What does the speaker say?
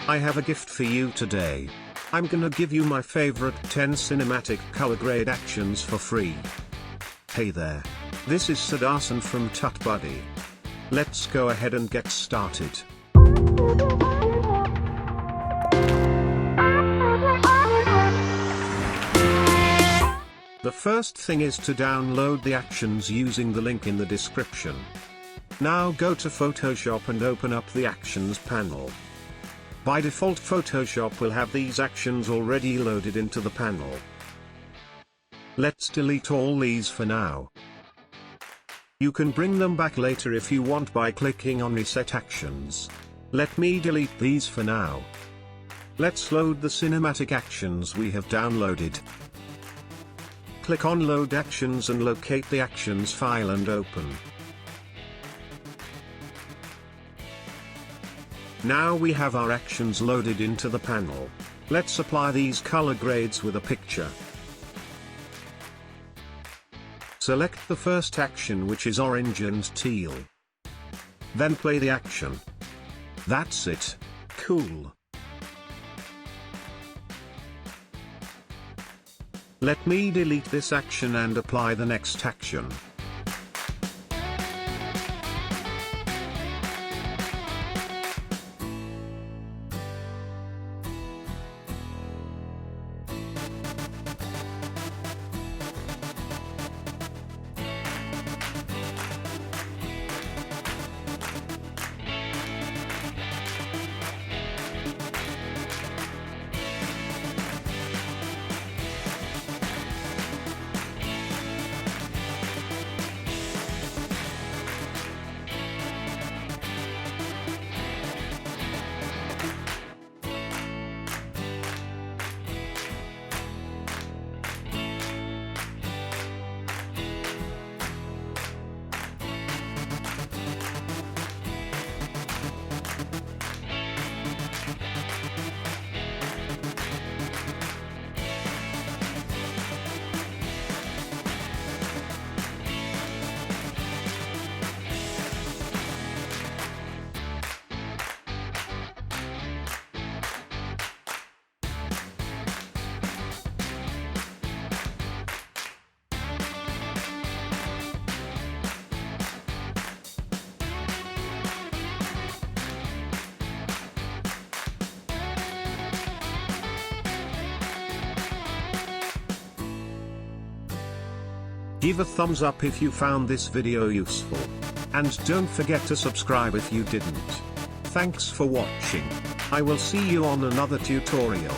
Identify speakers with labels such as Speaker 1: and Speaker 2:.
Speaker 1: I have a gift for you today. I'm gonna give you my favorite 10 cinematic color grade actions for free. Hey there. This is Sudarshan from TutBuddy. Let's go ahead and get started. The first thing is to download the actions using the link in the description. Now go to Photoshop and open up the Actions panel. By default, Photoshop will have these actions already loaded into the panel. Let's delete all these for now. You can bring them back later if you want by clicking on Reset Actions. Let me delete these for now. Let's load the cinematic actions we have downloaded. Click on Load Actions and locate the Actions file and open. Now we have our actions loaded into the panel. Let's apply these color grades with a picture. Select the first action, which is orange and teal. Then play the action. That's it. Cool. Let me delete this action and apply the next action. Give a thumbs up if you found this video useful. And don't forget to subscribe if you didn't. Thanks for watching. I will see you on another tutorial.